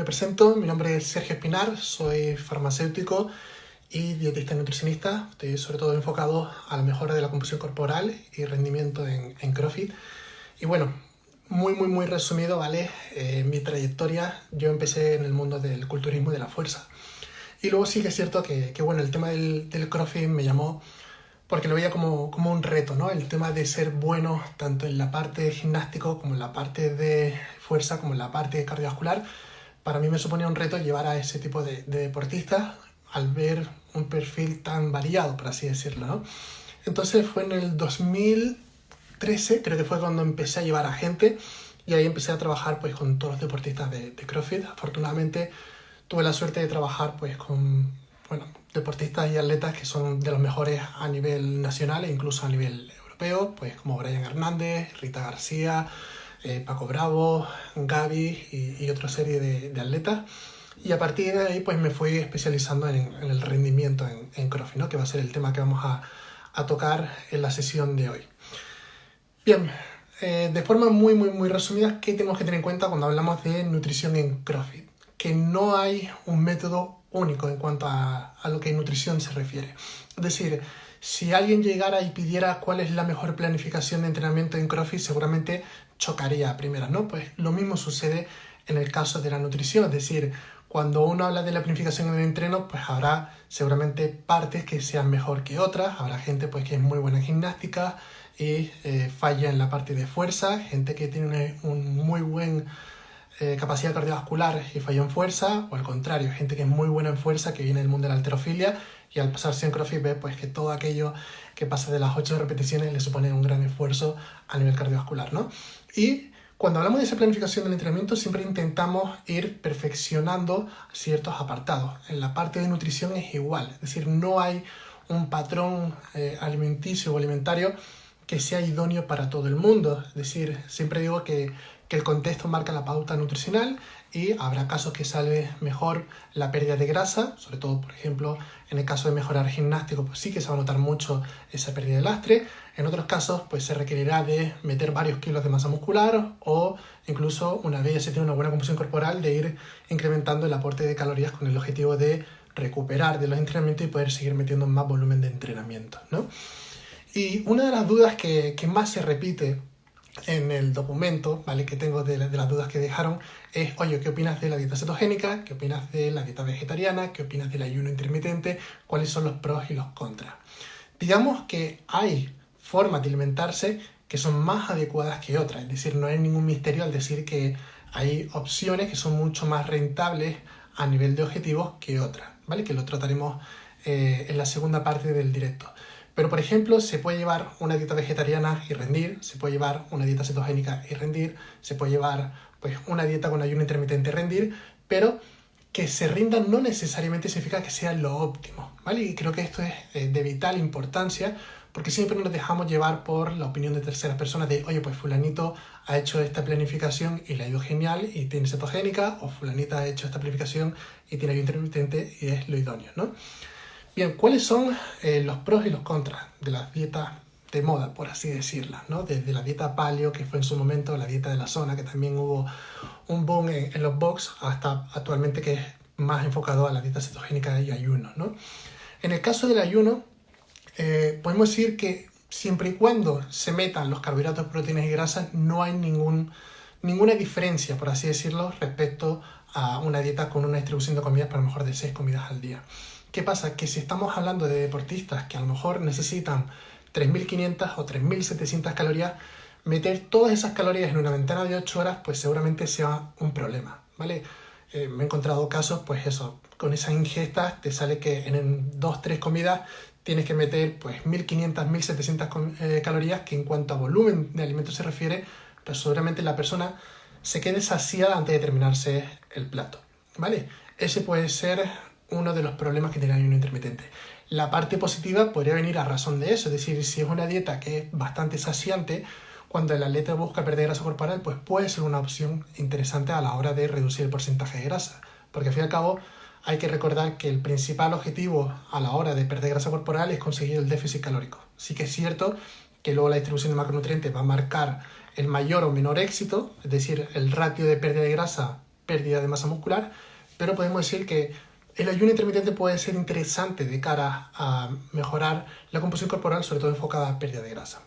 me presento, mi nombre es Sergio Espinar, soy farmacéutico y dietista nutricionista. Estoy sobre todo enfocado a la mejora de la composición corporal y rendimiento en CrossFit. Y bueno, muy resumido, ¿vale? Mi trayectoria, yo empecé en el mundo del culturismo y de la fuerza. Y luego sí que es cierto que bueno, el tema del CrossFit me llamó porque lo veía como un reto, ¿no? El tema de ser bueno tanto en la parte de gimnástico como en la parte de fuerza, como en la parte cardiovascular. Para mí me suponía un reto llevar a ese tipo de deportistas al ver un perfil tan variado, por así decirlo, ¿no? Entonces fue en el 2013, creo que fue cuando empecé a llevar a gente y ahí empecé a trabajar pues con todos los deportistas de CrossFit. Afortunadamente tuve la suerte de trabajar pues con, bueno, deportistas y atletas que son de los mejores a nivel nacional e incluso a nivel europeo, pues como Brian Hernández, Rita García, Paco Bravo, Gaby y otra serie de atletas. Y a partir de ahí pues me fui especializando en el rendimiento en CrossFit, ¿no? Que va a ser el tema que vamos a tocar en la sesión de hoy. Bien, de forma muy resumida, ¿qué tenemos que tener en cuenta cuando hablamos de nutrición en CrossFit? Que no hay un método único en cuanto a lo que nutrición se refiere. Es decir, si alguien llegara y pidiera cuál es la mejor planificación de entrenamiento en CrossFit, seguramente chocaría a primeras, ¿no? Pues lo mismo sucede en el caso de la nutrición. Es decir, cuando uno habla de la planificación en el entreno, pues habrá seguramente partes que sean mejor que otras. Habrá gente pues que es muy buena en gimnástica y falla en la parte de fuerza. Gente que tiene un muy buen capacidad cardiovascular y falla en fuerza, o al contrario, gente que es muy buena en fuerza, que viene del mundo de la halterofilia y al pasarse en CrossFit ve pues que todo aquello que pasa de las 8 repeticiones le supone un gran esfuerzo a nivel cardiovascular, ¿no? Y cuando hablamos de esa planificación del entrenamiento siempre intentamos ir perfeccionando ciertos apartados. En la parte de nutrición es igual, es decir, no hay un patrón alimenticio o alimentario que sea idóneo para todo el mundo. Es decir, siempre digo que el contexto marca la pauta nutricional y habrá casos que sale mejor la pérdida de grasa, sobre todo, por ejemplo, en el caso de mejorar gimnástico, pues sí que se va a notar mucho esa pérdida de lastre. En otros casos, pues se requerirá de meter varios kilos de masa muscular o incluso, una vez ya se tiene una buena composición corporal, de ir incrementando el aporte de calorías con el objetivo de recuperar de los entrenamientos y poder seguir metiendo más volumen de entrenamiento, ¿no? Y una de las dudas que más se repite en el documento, ¿vale?, que tengo de las dudas que dejaron es, oye, ¿qué opinas de la dieta cetogénica? ¿Qué opinas de la dieta vegetariana? ¿Qué opinas del ayuno intermitente? ¿Cuáles son los pros y los contras? Digamos que hay formas de alimentarse que son más adecuadas que otras, es decir, no hay ningún misterio al decir que hay opciones que son mucho más rentables a nivel de objetivos que otras, ¿vale? Que lo trataremos en la segunda parte del directo. Pero, por ejemplo, se puede llevar una dieta vegetariana y rendir, se puede llevar una dieta cetogénica y rendir, se puede llevar pues, una dieta con ayuno intermitente y rendir, pero que se rinda no necesariamente significa que sea lo óptimo, ¿vale? Y creo que esto es de vital importancia porque siempre nos dejamos llevar por la opinión de terceras personas de, oye, pues fulanito ha hecho esta planificación y le ha ido genial y tiene cetogénica, o fulanita ha hecho esta planificación y tiene ayuno intermitente y es lo idóneo, ¿no? Bien, ¿cuáles son los pros y los contras de las dietas de moda, por así decirlas, ¿no? Desde la dieta paleo, que fue en su momento la dieta de la zona, que también hubo un boom en los box, hasta actualmente que es más enfocado a la dieta cetogénica y ayuno, ¿no? En el caso del ayuno, podemos decir que siempre y cuando se metan los carbohidratos, proteínas y grasas, no hay ninguna diferencia, por así decirlo, respecto a una dieta con una distribución de comidas para mejor de 6 comidas al día. ¿Qué pasa? Que si estamos hablando de deportistas que a lo mejor necesitan 3.500 o 3.700 calorías, meter todas esas calorías en una ventana de 8 horas, pues seguramente sea un problema, ¿vale? Me he encontrado casos, pues eso, con esas ingestas te sale que en 2-3 comidas tienes que meter pues 1.500, 1.700 calorías, que en cuanto a volumen de alimento se refiere, pues seguramente la persona se quede saciada antes de terminarse el plato, ¿vale? Ese puede ser uno de los problemas que tiene el ayuno intermitente. La parte positiva podría venir a razón de eso, es decir, si es una dieta que es bastante saciante, cuando el atleta busca perder grasa corporal, pues puede ser una opción interesante a la hora de reducir el porcentaje de grasa, porque al fin y al cabo hay que recordar que el principal objetivo a la hora de perder grasa corporal es conseguir el déficit calórico. Sí que es cierto que luego la distribución de macronutrientes va a marcar el mayor o menor éxito, es decir, el ratio de pérdida de grasa pérdida de masa muscular, pero podemos decir que el ayuno intermitente puede ser interesante de cara a mejorar la composición corporal, sobre todo enfocada a pérdida de grasa.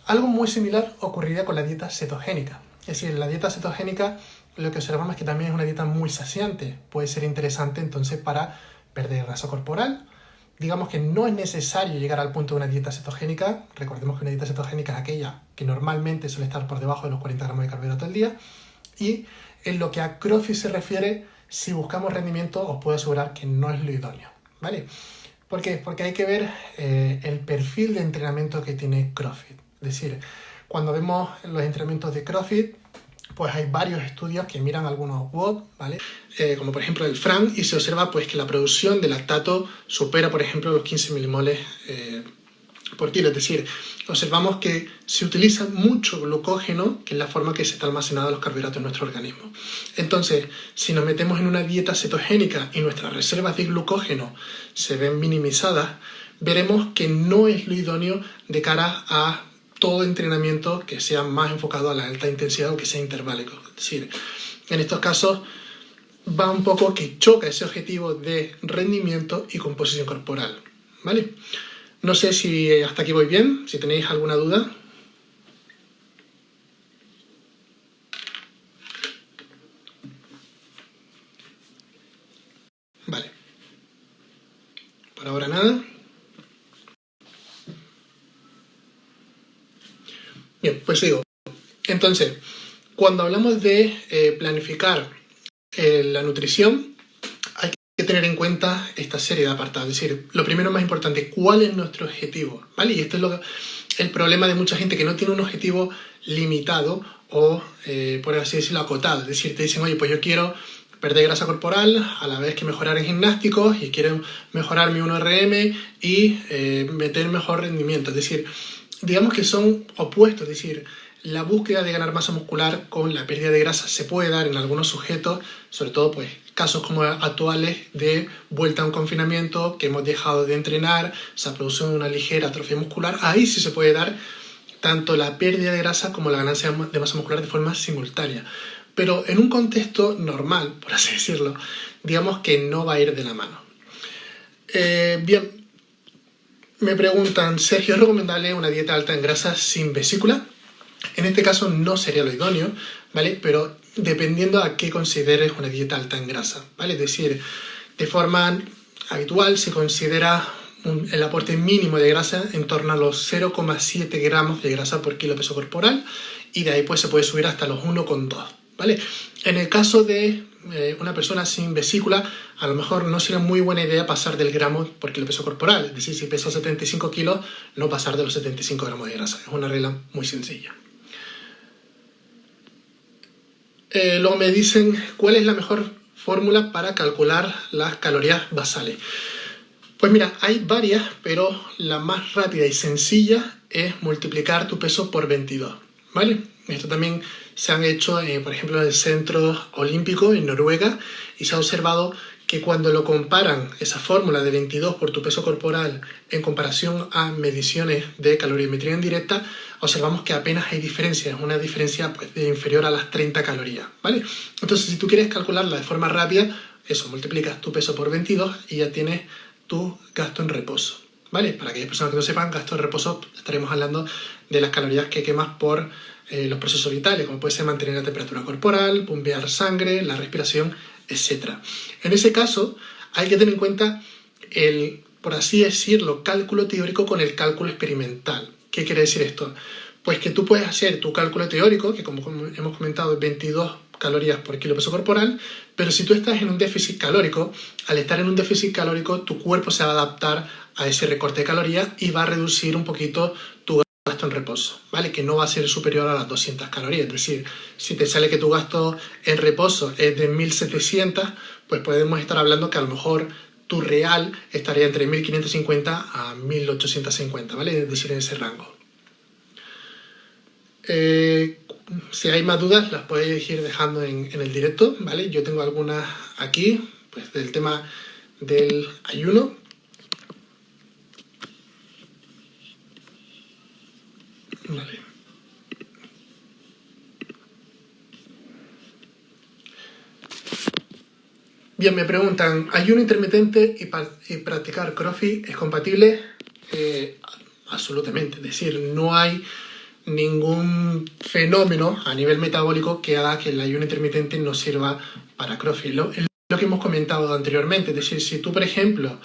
Algo muy similar ocurriría con la dieta cetogénica. Es decir, la dieta cetogénica lo que observamos es que también es una dieta muy saciante. Puede ser interesante entonces para perder grasa corporal. Digamos que no es necesario llegar al punto de una dieta cetogénica. Recordemos que una dieta cetogénica es aquella que normalmente suele estar por debajo de los 40 gramos de carbohidratos al día. Y en lo que a CrossFit se refiere, si buscamos rendimiento, os puedo asegurar que no es lo idóneo, ¿vale? ¿Por qué? Porque hay que ver el perfil de entrenamiento que tiene CrossFit. Es decir, cuando vemos los entrenamientos de CrossFit, pues hay varios estudios que miran algunos WOD, ¿vale? Como por ejemplo el FRAN, y se observa pues que la producción de lactato supera, por ejemplo, los 15 milimoles por kilo. Es decir, observamos que se utiliza mucho glucógeno, que es la forma que se está almacenado los carbohidratos en nuestro organismo. Entonces, si nos metemos en una dieta cetogénica y nuestras reservas de glucógeno se ven minimizadas, veremos que no es lo idóneo de cara a todo entrenamiento que sea más enfocado a la alta intensidad o que sea interválico. Es decir, en estos casos va un poco que choca ese objetivo de rendimiento y composición corporal, ¿vale? No sé si hasta aquí voy bien, si tenéis alguna duda. Vale. Por ahora nada. Bien, pues sigo. Entonces, cuando hablamos de planificar la nutrición, hay que tener en cuenta esta serie de apartados. Es decir, lo primero más importante, ¿cuál es nuestro objetivo? ¿Vale? Y esto es el problema de mucha gente que no tiene un objetivo limitado o, por así decirlo, acotado. Es decir, te dicen, oye, pues yo quiero perder grasa corporal a la vez que mejorar en gimnásticos y quiero mejorar mi 1RM y meter mejor rendimiento. Es decir, digamos que son opuestos. Es decir, la búsqueda de ganar masa muscular con la pérdida de grasa se puede dar en algunos sujetos, sobre todo pues casos como actuales de vuelta a un confinamiento, que hemos dejado de entrenar, se ha producido una ligera atrofia muscular. Ahí sí se puede dar tanto la pérdida de grasa como la ganancia de masa muscular de forma simultánea. Pero en un contexto normal, por así decirlo, digamos que no va a ir de la mano. Bien, me preguntan, Sergio, ¿es recomendable una dieta alta en grasa sin vesícula? En este caso no sería lo idóneo, ¿vale? Pero dependiendo a qué consideres una dieta alta en grasa, ¿vale? Es decir, de forma habitual se considera el aporte mínimo de grasa en torno a los 0,7 gramos de grasa por kilo de peso corporal y de ahí pues se puede subir hasta los 1,2, ¿vale? En el caso de una persona sin vesícula, a lo mejor no sería muy buena idea pasar del gramo por kilo de peso corporal, es decir, si peso 75 kilos, no pasar de los 75 gramos de grasa. Es una regla muy sencilla. Luego me dicen cuál es la mejor fórmula para calcular las calorías basales. Pues mira, hay varias, pero la más rápida y sencilla es multiplicar tu peso por 22, ¿vale? Esto también se han hecho, por ejemplo, en el Centro Olímpico en Noruega y se ha observado que cuando lo comparan, esa fórmula de 22 por tu peso corporal en comparación a mediciones de calorimetría en directa, observamos que apenas hay diferencia, es una diferencia pues, inferior a las 30 calorías, ¿vale? Entonces, si tú quieres calcularla de forma rápida, eso, multiplicas tu peso por 22 y ya tienes tu gasto en reposo, ¿vale? Para aquellas personas que no sepan, gasto en reposo, estaremos hablando de las calorías que quemas por los procesos vitales, como puede ser mantener la temperatura corporal, bombear sangre, la respiración, etc. En ese caso, hay que tener en cuenta el, por así decirlo, cálculo teórico con el cálculo experimental. ¿Qué quiere decir esto? Pues que tú puedes hacer tu cálculo teórico, que como hemos comentado es 22 calorías por kilo de peso corporal, pero si tú estás en un déficit calórico, al estar en un déficit calórico, tu cuerpo se va a adaptar a ese recorte de calorías y va a reducir un poquito tu gasto en reposo, ¿vale? Que no va a ser superior a las 200 calorías. Es decir, si te sale que tu gasto en reposo es de 1700, pues podemos estar hablando que a lo mejor tu real estaría entre 1550 a 1850, ¿vale? Es decir, en ese rango. Si hay más dudas, las podéis ir dejando en el directo, ¿vale? Yo tengo algunas aquí, pues del tema del ayuno. Vale. Bien, me preguntan, ¿ayuno intermitente y practicar CrossFit es compatible? Absolutamente, es decir, no hay ningún fenómeno a nivel metabólico que haga que el ayuno intermitente no sirva para CrossFit. Es lo que hemos comentado anteriormente, es decir, si tú, por ejemplo,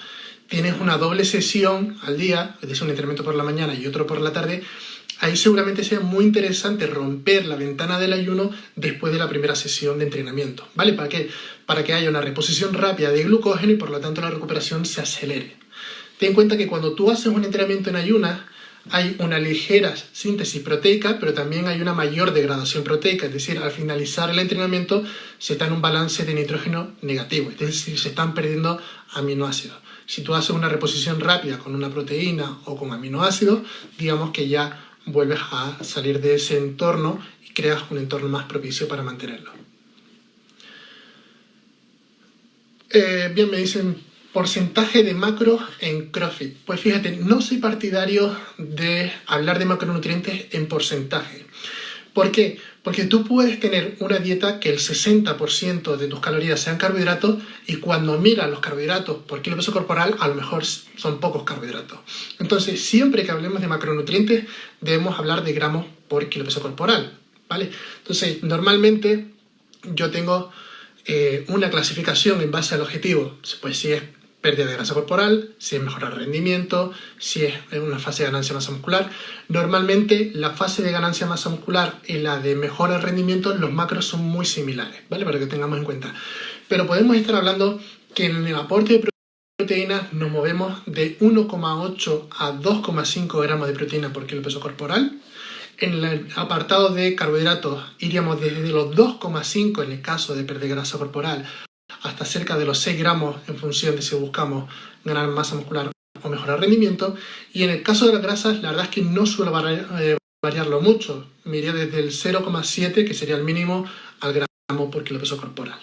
tienes una doble sesión al día, es decir, un entrenamiento por la mañana y otro por la tarde, ahí seguramente sea muy interesante romper la ventana del ayuno después de la primera sesión de entrenamiento, ¿vale? ¿Para qué? Para que haya una reposición rápida de glucógeno y por lo tanto la recuperación se acelere. Ten en cuenta que cuando tú haces un entrenamiento en ayunas, hay una ligera síntesis proteica, pero también hay una mayor degradación proteica, es decir, al finalizar el entrenamiento se está en un balance de nitrógeno negativo, es decir, se están perdiendo aminoácidos. Si tú haces una reposición rápida con una proteína o con aminoácidos, digamos que ya vuelves a salir de ese entorno y creas un entorno más propicio para mantenerlo. Bien, me dicen, porcentaje de macro en CrossFit. Pues fíjate, no soy partidario de hablar de macronutrientes en porcentaje. ¿Por qué? Porque tú puedes tener una dieta que el 60% de tus calorías sean carbohidratos y cuando miras los carbohidratos por kilo peso corporal, a lo mejor son pocos carbohidratos. Entonces, siempre que hablemos de macronutrientes, debemos hablar de gramos por kilo peso corporal, ¿vale? Entonces, normalmente yo tengo una clasificación en base al objetivo, pues si es pérdida de grasa corporal, si es mejorar rendimiento, si es en una fase de ganancia de masa muscular. Normalmente la fase de ganancia de masa muscular y la de mejora de rendimiento, los macros son muy similares, ¿vale? Para que tengamos en cuenta. Pero podemos estar hablando que en el aporte de proteínas nos movemos de 1,8 a 2,5 gramos de proteína por kilo peso corporal. En el apartado de carbohidratos iríamos desde los 2,5 en el caso de perder grasa corporal hasta cerca de los 6 gramos en función de si buscamos ganar masa muscular o mejorar rendimiento. Y en el caso de las grasas, la verdad es que no suele variarlo mucho. Me iría desde el 0,7, que sería el mínimo, al gramo por kilo peso corporal.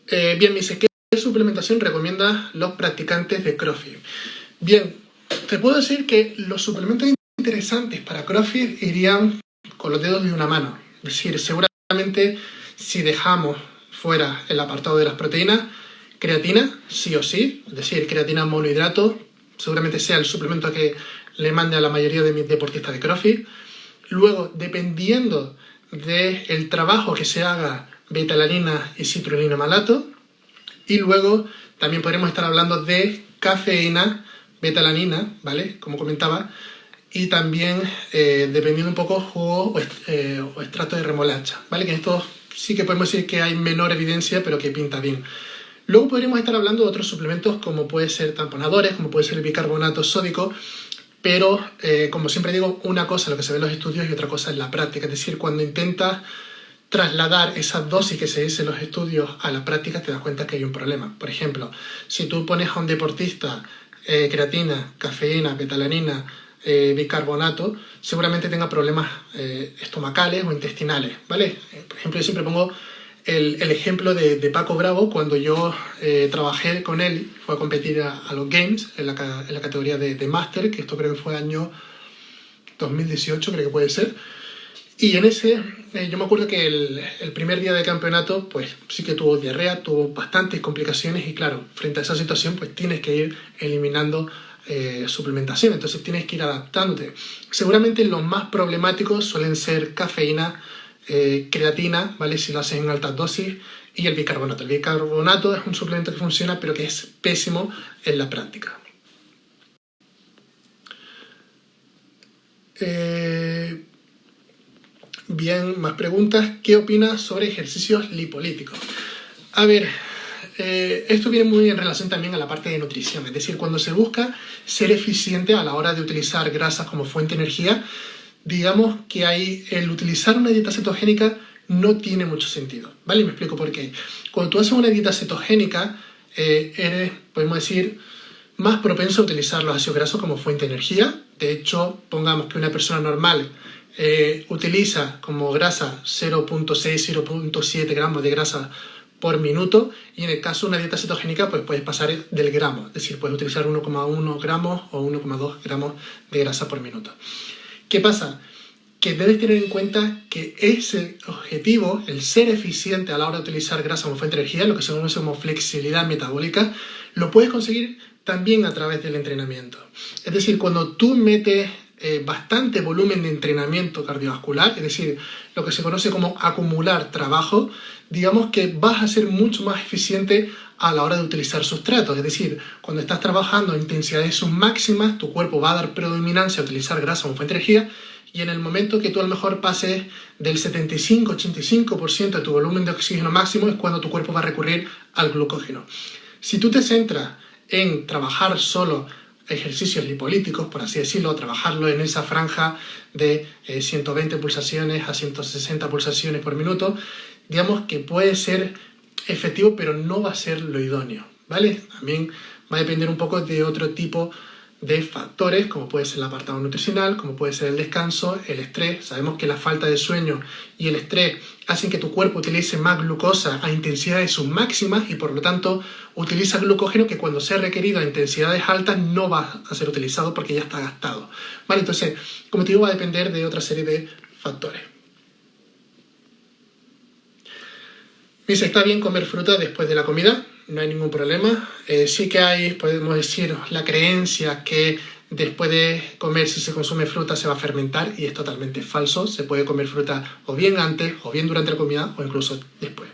Bien, me dice, ¿qué suplementación recomienda los practicantes de CrossFit? Bien, te puedo decir que los suplementos interesantes para CrossFit irían con los dedos de una mano. Es decir, seguramente si dejamos fuera el apartado de las proteínas, creatina, sí o sí, es decir, creatina monohidrato, seguramente sea el suplemento que le mande a la mayoría de mis deportistas de CrossFit. Luego, dependiendo del trabajo que se haga, beta-alanina y citrulina malato. Y luego también podremos estar hablando de cafeína, beta-alanina, ¿vale? Como comentaba, y también, dependiendo un poco, jugo o extracto de remolacha, ¿vale? Que esto sí que podemos decir que hay menor evidencia, pero que pinta bien. Luego podríamos estar hablando de otros suplementos como puede ser tamponadores, como puede ser el bicarbonato sódico, pero como siempre digo, una cosa es lo que se ve en los estudios y otra cosa es la práctica. Es decir, cuando intentas trasladar esa dosis que se dice en los estudios a la práctica, te das cuenta que hay un problema. Por ejemplo, si tú pones a un deportista creatina, cafeína, beta-alanina, bicarbonato, seguramente tenga problemas estomacales o intestinales, ¿vale? Por ejemplo, yo siempre pongo el ejemplo de Paco Bravo. Cuando yo trabajé con él, fue a competir a los Games en la categoría de Master, que esto creo que fue año 2018, creo que puede ser. Y en ese, yo me acuerdo que el primer día de campeonato, pues sí que tuvo diarrea, tuvo bastantes complicaciones y claro, frente a esa situación, pues tienes que ir eliminando suplementación, entonces tienes que ir adaptándote. Seguramente los más problemáticos suelen ser cafeína, creatina, ¿vale? Si lo haces en altas dosis, y el bicarbonato. El bicarbonato es un suplemento que funciona, pero que es pésimo en la práctica. Bien, más preguntas. ¿Qué opinas sobre ejercicios lipolíticos? A ver, esto viene muy en relación también a la parte de nutrición, es decir, cuando se busca ser eficiente a la hora de utilizar grasas como fuente de energía, digamos que el utilizar una dieta cetogénica no tiene mucho sentido, ¿vale? Y me explico por qué. Cuando tú haces una dieta cetogénica, eres, podemos decir, más propenso a utilizar los ácidos grasos como fuente de energía. De hecho, pongamos que una persona normal utiliza como grasa 0,6, 0,7 gramos de grasa por minuto, y en el caso de una dieta cetogénica pues puedes pasar del gramo, es decir, puedes utilizar 1,1 gramos o 1,2 gramos de grasa por minuto. ¿Qué pasa? que debes tener en cuenta que ese objetivo, el ser eficiente a la hora de utilizar grasa como fuente de energía, lo que se conoce como flexibilidad metabólica, lo puedes conseguir también a través del entrenamiento. Es decir, cuando tú metes bastante volumen de entrenamiento cardiovascular, es decir, lo que se conoce como acumular trabajo, digamos que vas a ser mucho más eficiente a la hora de utilizar sustratos. Es decir, cuando estás trabajando a intensidades submáximas, tu cuerpo va a dar predominancia a utilizar grasa como fuente de energía, y en el momento que tú a lo mejor pases del 75-85% de tu volumen de oxígeno máximo es cuando tu cuerpo va a recurrir al glucógeno. Si tú te centras en trabajar solo ejercicios lipolíticos, por así decirlo, trabajarlo en esa franja de 120 pulsaciones a 160 pulsaciones por minuto, digamos que puede ser efectivo, pero no va a ser lo idóneo, ¿vale? También va a depender un poco de otro tipo de factores, como puede ser el apartado nutricional, como puede ser el descanso, el estrés. Sabemos que la falta de sueño y el estrés hacen que tu cuerpo utilice más glucosa a intensidades submáximas y por lo tanto utiliza glucógeno que cuando sea requerido a intensidades altas no va a ser utilizado porque ya está gastado, ¿vale? Entonces, como te digo, va a depender de otra serie de factores. Dice, ¿está bien comer fruta después de la comida? No hay ningún problema. Sí que hay, podemos decir, la creencia que después de comer, si se consume fruta, se va a fermentar, y es totalmente falso. Se puede comer fruta o bien antes, o bien durante la comida, o incluso después.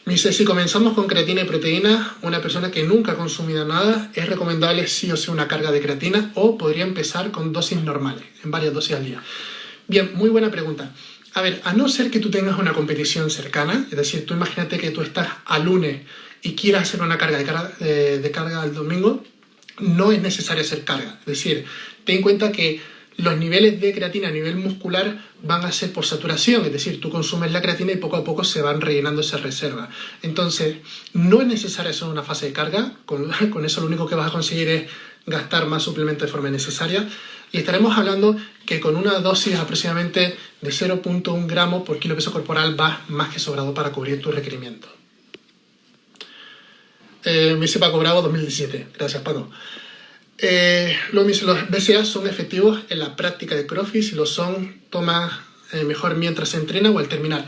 Me dice, si comenzamos con creatina y proteína, una persona que nunca ha consumido nada, ¿es recomendable sí o sí una carga de creatina o podría empezar con dosis normales, en varias dosis al día? Bien, muy buena pregunta. A ver, a no ser que tú tengas una competición cercana, es decir, tú imagínate que tú estás al lunes y quieras hacer una carga de carga al domingo, no es necesario hacer carga. Es decir, ten en cuenta que los niveles de creatina a nivel muscular van a ser por saturación, es decir, tú consumes la creatina y poco a poco se van rellenando esas reservas. Entonces, no es necesario hacer una fase de carga, con eso lo único que vas a conseguir es gastar más suplemento de forma innecesaria. Y estaremos hablando que con una dosis aproximadamente de 0,1 gramos por kilo peso corporal vas más que sobrado para cubrir tu requerimiento. Me dice Paco Bravo 2017. Gracias, Paco. Luego me dice, los BCA son efectivos en la práctica de CrossFit. Si lo son, toma mejor mientras se entrena o al terminar.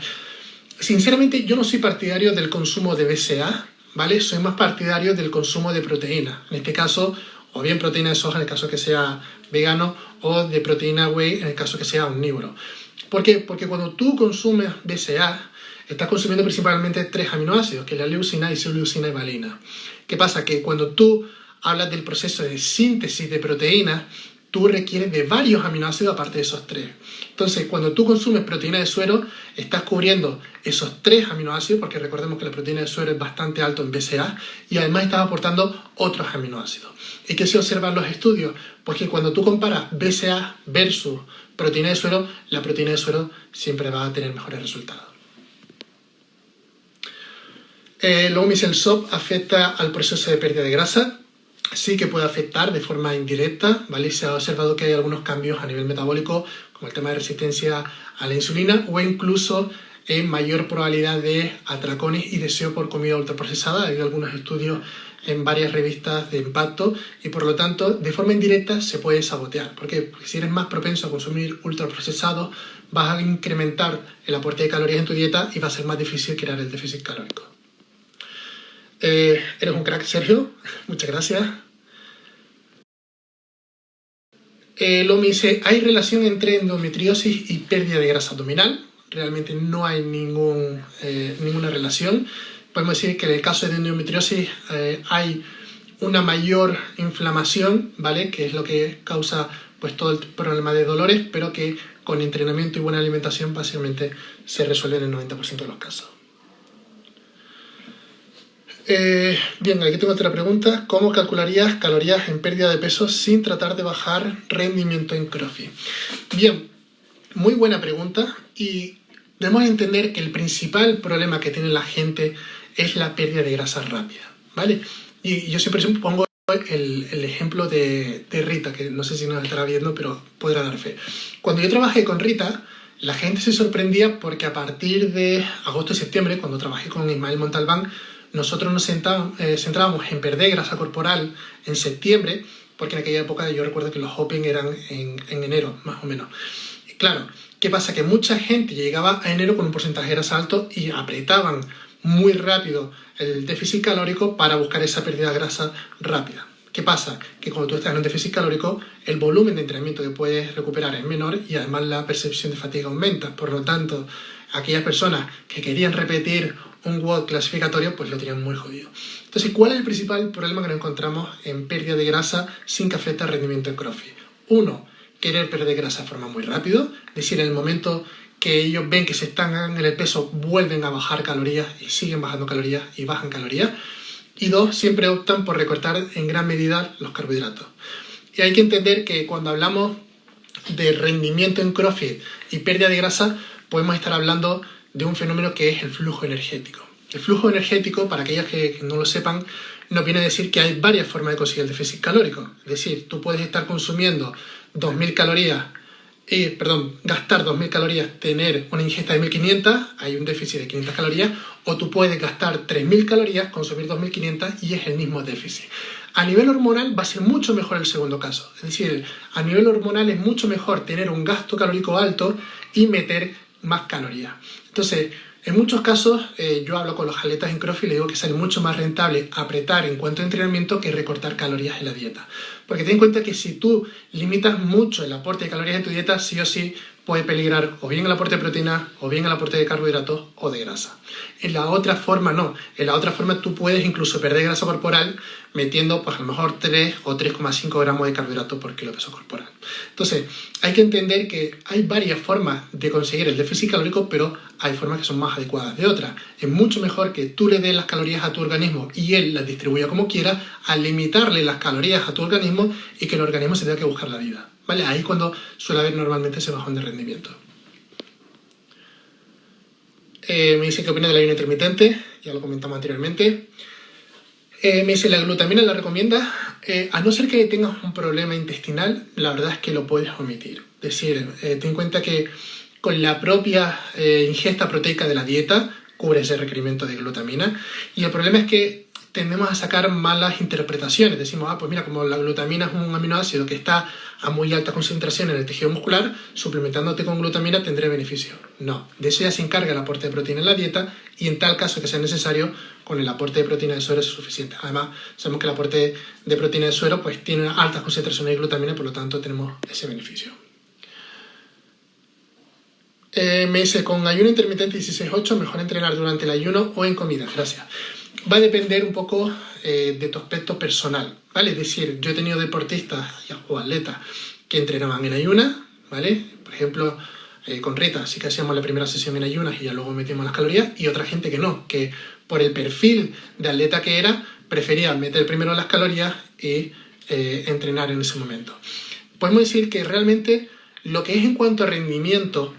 Sinceramente, yo no soy partidario del consumo de BCA, ¿vale? Soy más partidario del consumo de proteína. En este caso, o bien proteína de soja en el caso que sea vegano, o de proteína whey en el caso que sea omnívoro. ¿Por qué? Porque cuando tú consumes BCA, estás consumiendo principalmente 3 aminoácidos, que es la leucina, isoleucina y valina. ¿Qué pasa? Que cuando tú hablas del proceso de síntesis de proteínas, tú requieres de varios aminoácidos aparte de esos 3. Entonces, cuando tú consumes proteína de suero, estás cubriendo esos 3 aminoácidos, porque recordemos que la proteína de suero es bastante alto en BCA, y además estás aportando otros aminoácidos. ¿Y qué se observan los estudios? Pues que cuando tú comparas BCA versus proteína de suero, la proteína de suero siempre va a tener mejores resultados. Luego me dice, ¿el SOP afecta al proceso de pérdida de grasa? Sí que puede afectar de forma indirecta, ¿vale? Se ha observado que hay algunos cambios a nivel metabólico, como el tema de resistencia a la insulina, o incluso mayor probabilidad de atracones y deseo por comida ultraprocesada. Hay algunos estudios en varias revistas de impacto y por lo tanto de forma indirecta se puede sabotear. ¿Por qué? Porque si eres más propenso a consumir ultraprocesados, vas a incrementar el aporte de calorías en tu dieta y va a ser más difícil crear el déficit calórico. Eres un crack, Sergio. Muchas gracias. Luego me dice, ¿hay relación entre endometriosis y pérdida de grasa abdominal? Realmente no hay ninguna relación. Podemos decir que en el caso de endometriosis hay una mayor inflamación, ¿vale? Que es lo que causa pues todo el problema de dolores, pero que con entrenamiento y buena alimentación básicamente se resuelve en el 90% de los casos. Bien, aquí tengo otra pregunta. ¿Cómo calcularías calorías en pérdida de peso sin tratar de bajar rendimiento en CrossFit? Bien, muy buena pregunta, y debemos entender que el principal problema que tiene la gente es la pérdida de grasa rápida, ¿vale? Y yo siempre pongo el ejemplo de Rita, que no sé si nos estará viendo, pero podrá dar fe. Cuando yo trabajé con Rita, la gente se sorprendía porque a partir de agosto y septiembre, cuando trabajé con Ismael Montalbán, nosotros nos centrábamos en perder grasa corporal en septiembre, porque en aquella época yo recuerdo que los Open eran en enero, más o menos. Y claro, ¿qué pasa? Que mucha gente llegaba a enero con un porcentaje de grasa alto y apretaban muy rápido el déficit calórico para buscar esa pérdida de grasa rápida. ¿Qué pasa? Que cuando tú estás en un déficit calórico, el volumen de entrenamiento que puedes recuperar es menor y además la percepción de fatiga aumenta. Por lo tanto, aquellas personas que querían repetir un WOD clasificatorio, pues lo tenían muy jodido. Entonces, ¿cuál es el principal problema que nos encontramos en pérdida de grasa sin que afecte al rendimiento en CrossFit? Uno, querer perder grasa de forma muy rápido, es decir, en el momento que ellos ven que se están en el peso, vuelven a bajar calorías y siguen bajando calorías y bajan calorías. Y dos, siempre optan por recortar en gran medida los carbohidratos. Y hay que entender que cuando hablamos de rendimiento en CrossFit y pérdida de grasa, podemos estar hablando de un fenómeno que es el flujo energético. El flujo energético, para aquellos que no lo sepan, nos viene a decir que hay varias formas de conseguir el déficit calórico. Es decir, tú puedes estar consumiendo 2.000 calorías, gastar 2.000 calorías, tener una ingesta de 1.500, hay un déficit de 500 calorías, o tú puedes gastar 3.000 calorías, consumir 2.500 y es el mismo déficit. A nivel hormonal va a ser mucho mejor el segundo caso. Es decir, a nivel hormonal es mucho mejor tener un gasto calórico alto y meter más calorías. Entonces, en muchos casos, yo hablo con los atletas en CrossFit y le digo que sale mucho más rentable apretar en cuanto a entrenamiento que recortar calorías en la dieta. Porque ten en cuenta que si tú limitas mucho el aporte de calorías en tu dieta, sí o sí puede peligrar o bien el aporte de proteína, o bien el aporte de carbohidratos o de grasa. En la otra forma no. En la otra forma tú puedes incluso perder grasa corporal metiendo pues a lo mejor 3 o 3,5 gramos de carbohidratos por kilo de peso corporal. Entonces, hay que entender que hay varias formas de conseguir el déficit calórico, pero hay formas que son más adecuadas de otras. Es mucho mejor que tú le des las calorías a tu organismo y él las distribuya como quiera, a limitarle las calorías a tu organismo y que el organismo se tenga que buscar la vida. ¿Vale? Ahí es cuando suele haber normalmente ese bajón de rendimiento. Me dice qué opina del ayuno intermitente, ya lo comentamos anteriormente. Me dice, ¿la glutamina la recomienda? A no ser que tengas un problema intestinal, la verdad es que lo puedes omitir. Es decir, ten en cuenta que con la propia ingesta proteica de la dieta cubre ese requerimiento de glutamina. Y el problema es que tendemos a sacar malas interpretaciones. Decimos, pues mira, como la glutamina es un aminoácido que está a muy alta concentración en el tejido muscular, suplementándote con glutamina tendré beneficio. No, de eso ya se encarga el aporte de proteína en la dieta y en tal caso que sea necesario, con el aporte de proteína de suero es suficiente. Además, sabemos que el aporte de proteína de suero pues tiene altas concentraciones de glutamina, por lo tanto tenemos ese beneficio. Me dice, con ayuno intermitente 16-8, mejor entrenar durante el ayuno o en comida. Gracias. Va a depender un poco de tu aspecto personal, ¿vale? Es decir, yo he tenido deportistas o atletas que entrenaban en ayunas, ¿vale? Por ejemplo, con Rita sí que hacíamos la primera sesión en ayunas y ya luego metíamos las calorías, y otra gente que no, que por el perfil de atleta que era, prefería meter primero las calorías y entrenar en ese momento. Podemos decir que realmente lo que es en cuanto a rendimiento,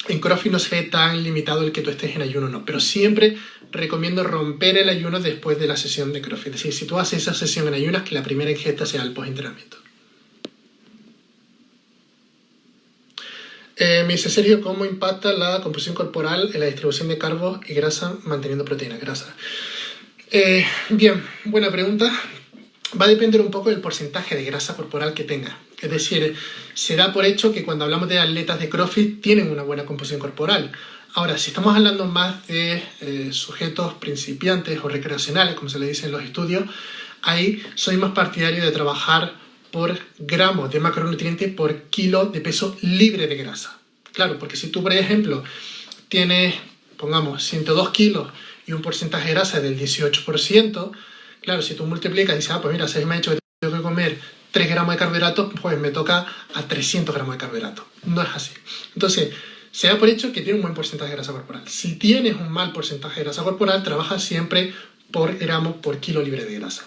en CrossFit no se ve tan limitado el que tú estés en ayuno, no, pero siempre recomiendo romper el ayuno después de la sesión de CrossFit. Es decir, si tú haces esa sesión en ayunas, que la primera ingesta sea el post-entrenamiento. Me dice Sergio, ¿cómo impacta la composición corporal en la distribución de carbos y grasa manteniendo proteínas grasa? Bien, buena pregunta. Va a depender un poco del porcentaje de grasa corporal que tenga. Es decir, se da por hecho que cuando hablamos de atletas de CrossFit tienen una buena composición corporal. Ahora, si estamos hablando más de sujetos principiantes o recreacionales, como se le dice en los estudios, ahí soy más partidario de trabajar por gramos de macronutrientes por kilo de peso libre de grasa. Claro, porque si tú, por ejemplo, tienes, pongamos, 102 kilos y un porcentaje de grasa del 18%, claro, si tú multiplicas y dices, pues mira, si me ha dicho que tengo que comer 3 gramos de carbohidratos, pues me toca a 300 gramos de carbohidratos. No es así. Entonces, se da por hecho que tiene un buen porcentaje de grasa corporal. Si tienes un mal porcentaje de grasa corporal, trabaja siempre por gramos por kilo libre de grasa.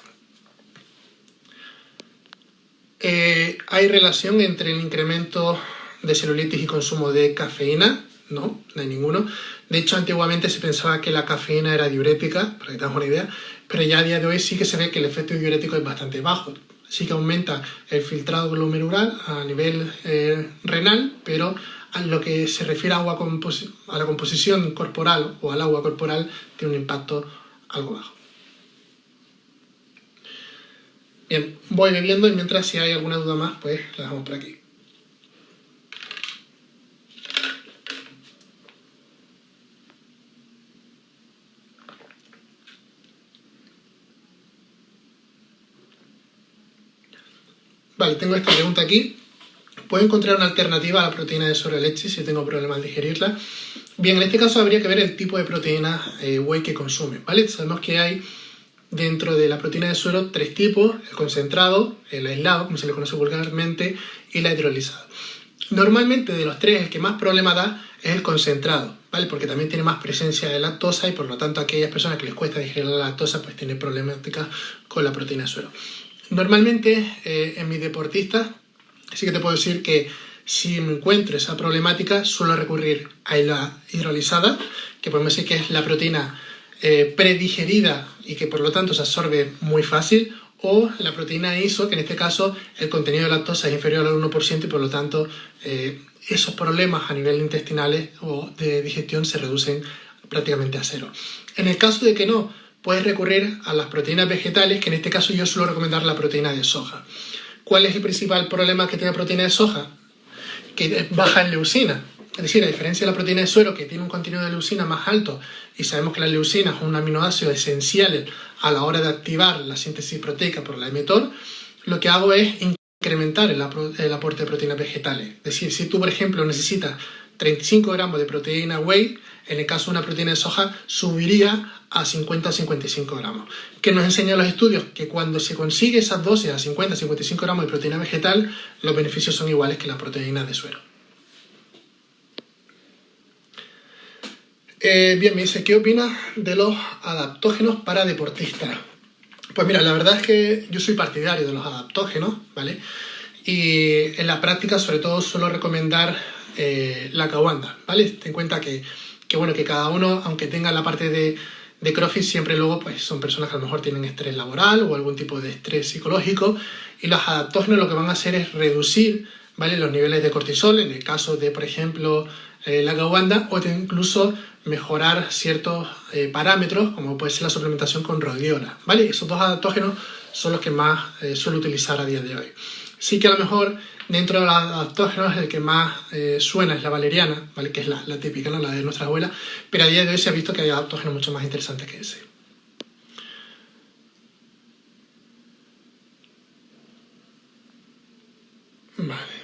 ¿Hay relación entre el incremento de celulitis y consumo de cafeína? No, no hay ninguno. De hecho, antiguamente se pensaba que la cafeína era diurética, para que te hagas una idea, pero ya a día de hoy sí que se ve que el efecto diurético es bastante bajo. Sí que aumenta el filtrado glomerular a nivel renal, pero a lo que se refiere a la composición corporal o al agua corporal tiene un impacto algo bajo. Bien, voy bebiendo y mientras si hay alguna duda más, pues la dejamos por aquí. Vale, tengo esta pregunta aquí. ¿Puedo encontrar una alternativa a la proteína de suero de leche si tengo problemas al digerirla? Bien, en este caso habría que ver el tipo de proteína whey que consume, ¿vale? Sabemos que hay dentro de la proteína de suero 3 tipos: el concentrado, el aislado, como se le conoce vulgarmente, y la hidrolizada. Normalmente de los 3 el que más problema da es el concentrado, ¿vale? Porque también tiene más presencia de lactosa y por lo tanto a aquellas personas que les cuesta digerir la lactosa pues tienen problemáticas con la proteína de suero. Normalmente en mis deportistas sí que te puedo decir que si me encuentro esa problemática suelo recurrir a la hidrolizada, que podemos decir que es la proteína predigerida y que por lo tanto se absorbe muy fácil, o la proteína ISO, que en este caso el contenido de lactosa es inferior al 1% y por lo tanto esos problemas a nivel intestinales o de digestión se reducen prácticamente a cero. En el caso de que no, puedes recurrir a las proteínas vegetales, que en este caso yo suelo recomendar la proteína de soja. ¿Cuál es el principal problema que tiene la proteína de soja? Que es baja en leucina. Es decir, a diferencia de la proteína de suero, que tiene un contenido de leucina más alto, y sabemos que la leucina es un aminoácido esencial a la hora de activar la síntesis proteica por la mTOR, lo que hago es incrementar el aporte de proteínas vegetales. Es decir, si tú, por ejemplo, necesitas 35 gramos de proteína whey, en el caso de una proteína de soja subiría a 50 o 55 gramos. ¿Qué nos enseñan los estudios? Que cuando se consigue esas dosis a 50 o 55 gramos de proteína vegetal, los beneficios son iguales que las proteínas de suero. Bien, me dice, ¿qué opinas de los adaptógenos para deportistas? Pues mira, la verdad es que yo soy partidario de los adaptógenos, ¿vale? Y en la práctica, sobre todo, suelo recomendar la ashwagandha, ¿vale? Ten en cuenta bueno, que cada uno, aunque tenga la parte de CrossFit, siempre luego pues son personas que a lo mejor tienen estrés laboral o algún tipo de estrés psicológico, y los adaptógenos lo que van a hacer es reducir, ¿vale?, los niveles de cortisol, en el caso de, por ejemplo, la ashwagandha, o incluso mejorar ciertos parámetros, como puede ser la suplementación con rhodiola, ¿vale? Esos dos adaptógenos son los que más suelo utilizar a día de hoy. Sí que a lo mejor dentro de los adaptógenos el que más suena es la valeriana, ¿vale?, que es la típica, ¿no?, la de nuestra abuela, pero a día de hoy se ha visto que hay adaptógenos mucho más interesantes que ese. Vale.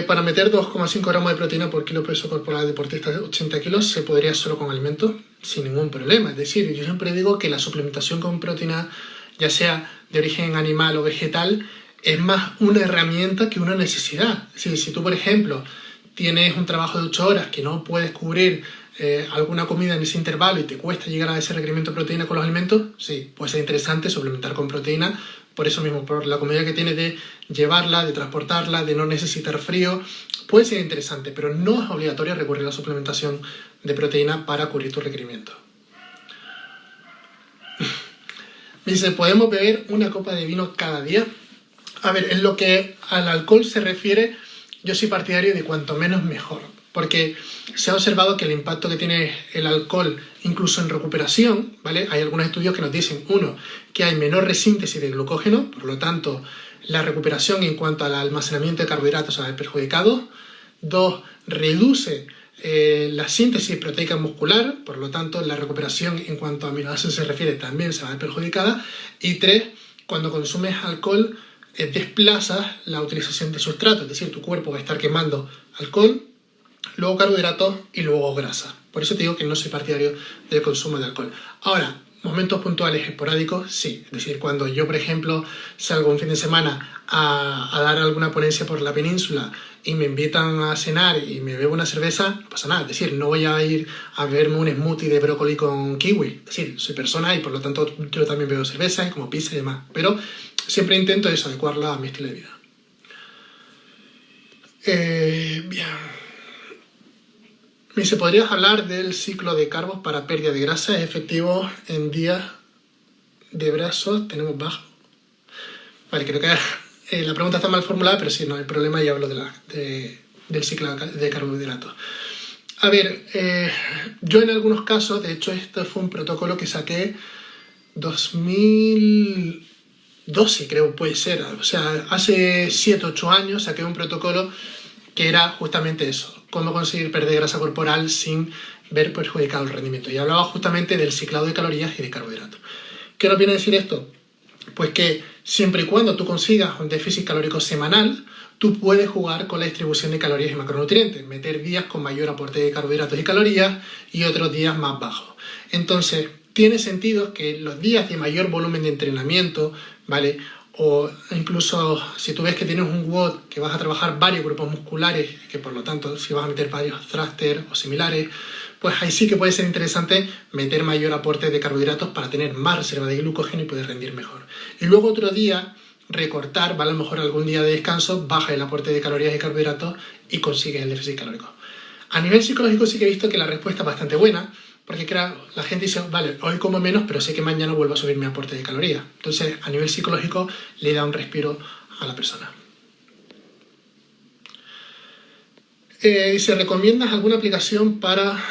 Para meter 2,5 gramos de proteína por kilo peso corporal de deportista de 80 kilos se podría solo con alimentos sin ningún problema. Es decir, yo siempre digo que la suplementación con proteína, ya sea de origen animal o vegetal, es más una herramienta que una necesidad. Es decir, si tú, por ejemplo, tienes un trabajo de 8 horas que no puedes cubrir alguna comida en ese intervalo y te cuesta llegar a ese requerimiento de proteína con los alimentos, sí, puede ser interesante suplementar con proteína, por eso mismo, por la comodidad que tiene de llevarla, de transportarla, de no necesitar frío, puede ser interesante, pero no es obligatorio recurrir a la suplementación de proteína para cubrir tu requerimiento. Dice, ¿podemos beber una copa de vino cada día? A ver, en lo que al alcohol se refiere, yo soy partidario de cuanto menos mejor, porque se ha observado que el impacto que tiene el alcohol, incluso en recuperación, ¿vale? Hay algunos estudios que nos dicen, uno, que hay menor resíntesis de glucógeno, por lo tanto, la recuperación en cuanto al almacenamiento de carbohidratos se va a ver perjudicado. Dos, reduce la síntesis proteica muscular, por lo tanto, la recuperación en cuanto a aminoácidos se refiere también se va a ver perjudicada. Y tres, cuando consumes alcohol, desplazas la utilización de sustrato, es decir, tu cuerpo va a estar quemando alcohol, luego carbohidratos y luego grasa. Por eso te digo que no soy partidario del consumo de alcohol. Ahora, momentos puntuales esporádicos, sí. Es decir, cuando yo, por ejemplo, salgo un fin de semana a dar alguna ponencia por la península y me invitan a cenar y me bebo una cerveza, no pasa nada. Es decir, no voy a ir a beberme un smoothie de brócoli con kiwi. Es decir, soy persona y por lo tanto yo también bebo cerveza y como pizza y demás. Pero siempre intento eso, adecuarla a mi estilo de vida. Bien. ¿Se podrías hablar del ciclo de carbos para pérdida de grasa? ¿Es efectivo en días de brazos? Tenemos bajo. Vale, creo que la pregunta está mal formulada, pero sí, no hay problema y hablo del ciclo de carbohidratos. A ver, yo en algunos casos, de hecho, esto fue un protocolo que saqué 2012 creo puede ser, o sea, hace 7 8 años saqué un protocolo que era justamente eso, cómo conseguir perder grasa corporal sin ver perjudicado el rendimiento. Y hablaba justamente del ciclado de calorías y de carbohidratos. ¿Qué nos viene a decir esto? Pues que siempre y cuando tú consigas un déficit calórico semanal, tú puedes jugar con la distribución de calorías y macronutrientes, meter días con mayor aporte de carbohidratos y calorías y otros días más bajos. Entonces, tiene sentido que los días de mayor volumen de entrenamiento, ¿vale? O incluso si tú ves que tienes un WOD que vas a trabajar varios grupos musculares, que por lo tanto si vas a meter varios thrusters o similares, pues ahí sí que puede ser interesante meter mayor aporte de carbohidratos para tener más reserva de glucógeno y poder rendir mejor. Y luego otro día recortar, ¿vale? A lo mejor algún día de descanso, baja el aporte de calorías y carbohidratos y consigues el déficit calórico. A nivel psicológico sí que he visto que la respuesta es bastante buena, porque claro, la gente dice, vale, hoy como menos, pero sé que mañana vuelvo a subir mi aporte de calorías. Entonces, a nivel psicológico, le da un respiro a la persona. ¿Se recomiendas alguna aplicación para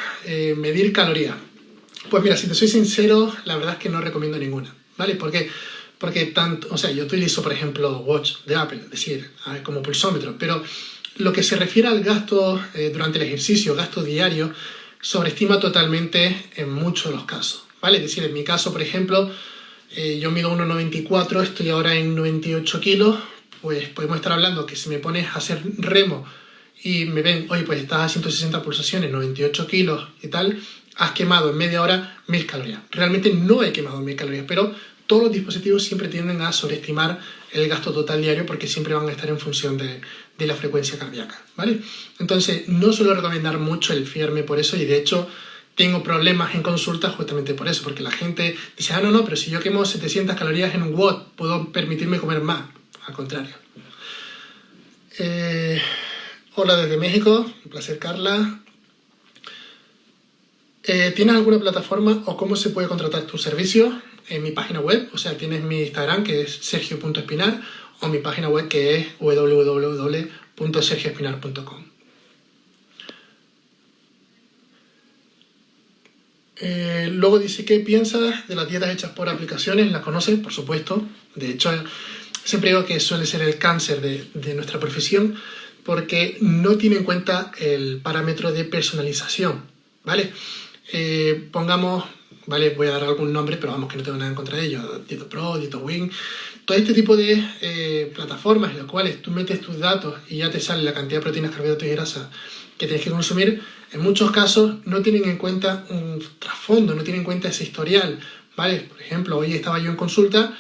medir calorías? Pues mira, si te soy sincero, la verdad es que no recomiendo ninguna, ¿vale? ¿Por qué? Porque tanto, o sea, yo utilizo, por ejemplo, Watch de Apple, es decir, como pulsómetro, pero lo que se refiere al gasto durante el ejercicio, gasto diario, sobreestima totalmente en muchos de los casos, ¿vale? Es decir, en mi caso, por ejemplo, yo mido 1,94, estoy ahora en 98 kilos, pues podemos estar hablando que si me pones a hacer remo y me ven, oye, pues estás a 160 pulsaciones, 98 kilos y tal, has quemado en media hora 1000 calorías. Realmente no he quemado 1000 calorías, pero todos los dispositivos siempre tienden a sobreestimar el gasto total diario porque siempre van a estar en función de la frecuencia cardíaca, ¿vale? Entonces, no suelo recomendar mucho el fiarme por eso y de hecho tengo problemas en consultas justamente por eso, porque la gente dice, no, pero si yo quemo 700 calorías en un WOD, puedo permitirme comer más. Al contrario. Hola desde México, un placer, Carla. ¿Tienes alguna plataforma o cómo se puede contratar tus servicios? En mi página web, o sea, tienes mi Instagram que es sergio.espinar o mi página web que es www.sergioespinar.com. Luego dice, ¿qué piensas de las dietas hechas por aplicaciones? ¿Las conoces? Por supuesto. De hecho, siempre digo que suele ser el cáncer de nuestra profesión porque no tiene en cuenta el parámetro de personalización, ¿vale? Pongamos, ¿vale? Voy a dar algún nombre, pero vamos, que no tengo nada en contra de ellos. DietoPro, DietoWing, todo este tipo de plataformas en las cuales tú metes tus datos y ya te sale la cantidad de proteínas, carbohidratos y grasas que tienes que consumir, en muchos casos no tienen en cuenta un trasfondo, no tienen en cuenta ese historial, ¿vale? Por ejemplo, hoy estaba yo en consulta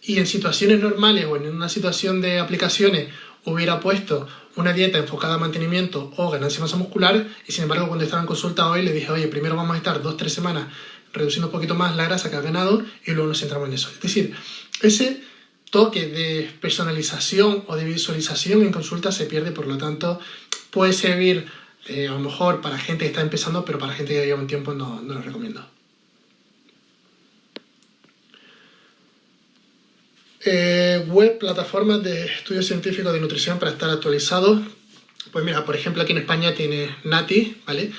y en situaciones normales o en una situación de aplicaciones hubiera puesto una dieta enfocada a mantenimiento o ganancia de masa muscular y sin embargo cuando estaba en consulta hoy le dije, oye, primero vamos a estar 2-3 semanas reduciendo un poquito más la grasa que has ganado y luego nos centramos en eso. Es decir, ese toque de personalización o de visualización en consulta se pierde, por lo tanto puede servir a lo mejor para gente que está empezando, pero para gente que lleva un tiempo no lo recomiendo. Web, plataformas de estudios científicos de nutrición para estar actualizados. Pues mira, por ejemplo, aquí en España tienes Nati, ¿vale?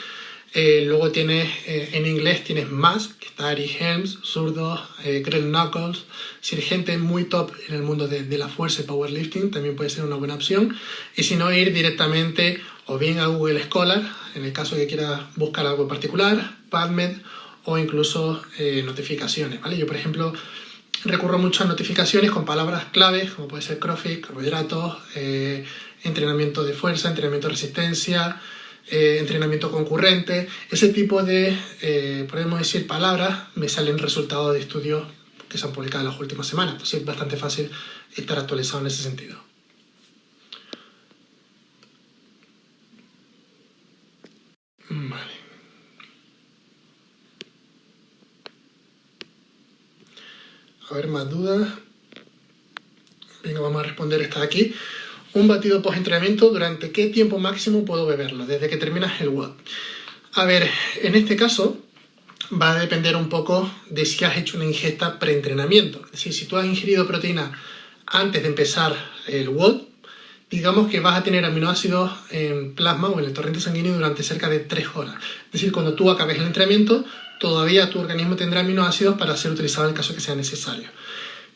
Luego tienes, en inglés tienes más, que está Ari Helms, Zurdo, Greg Knuckles. Si eres gente muy top en el mundo de la fuerza y powerlifting, también puede ser una buena opción. Y si no, ir directamente o bien a Google Scholar, en el caso que quieras buscar algo en particular, PubMed o incluso notificaciones, ¿vale? Yo, por ejemplo, recurro mucho a notificaciones con palabras claves, como puede ser CrossFit, carbohidratos, entrenamiento de fuerza, entrenamiento de resistencia, entrenamiento concurrente. Ese tipo de, podemos decir, palabras me salen resultados de estudios que se han publicado en las últimas semanas. Entonces es bastante fácil estar actualizado en ese sentido. Vale. A ver, más dudas. Venga, vamos a responder esta de aquí. Un batido post-entrenamiento, ¿durante qué tiempo máximo puedo beberlo? Desde que terminas el WOD. A ver, en este caso va a depender un poco de si has hecho una ingesta pre-entrenamiento. Es decir, si tú has ingerido proteína antes de empezar el WOD, digamos que vas a tener aminoácidos en plasma o en el torrente sanguíneo durante cerca de 3 horas. Es decir, cuando tú acabes el entrenamiento, todavía tu organismo tendrá aminoácidos para ser utilizado en el caso que sea necesario.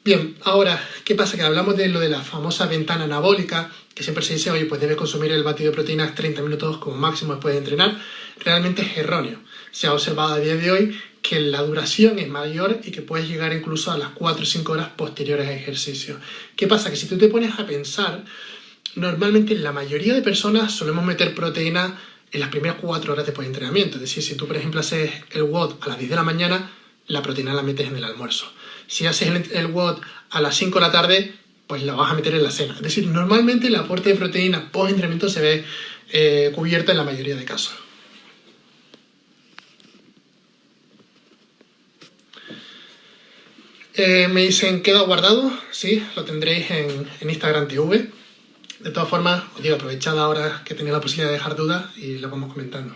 Bien, ahora, ¿qué pasa? Que hablamos de lo de la famosa ventana anabólica, que siempre se dice, oye, pues debe consumir el batido de proteínas 30 minutos como máximo después de entrenar. Realmente es erróneo. Se ha observado a día de hoy que la duración es mayor y que puedes llegar incluso a las 4 o 5 horas posteriores al ejercicio. ¿Qué pasa? Que si tú te pones a pensar, normalmente la mayoría de personas solemos meter proteína en las primeras 4 horas después de entrenamiento. Es decir, si tú, por ejemplo, haces el WOD a las 10 de la mañana, la proteína la metes en el almuerzo. Si haces el WOD a las 5 de la tarde, pues la vas a meter en la cena. Es decir, normalmente el aporte de proteína post-entrenamiento se ve cubierto en la mayoría de casos. Me dicen, ¿queda guardado? Sí, lo tendréis en Instagram TV. De todas formas, os digo, aprovechad ahora que tenéis la posibilidad de dejar dudas y lo vamos comentando.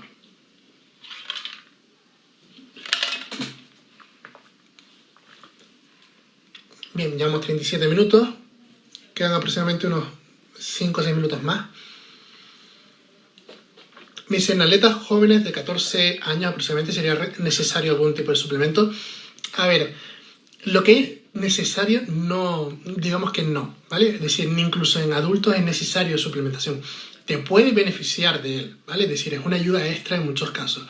Bien, llevamos 37 minutos. Quedan aproximadamente unos 5 o 6 minutos más. Me dicen, atletas jóvenes de 14 años aproximadamente sería necesario algún tipo de suplemento. A ver, lo que es necesario no, digamos que no, ¿vale? Es decir, ni incluso en adultos es necesario suplementación. Te puede beneficiar de él, ¿vale? Es decir, es una ayuda extra en muchos casos.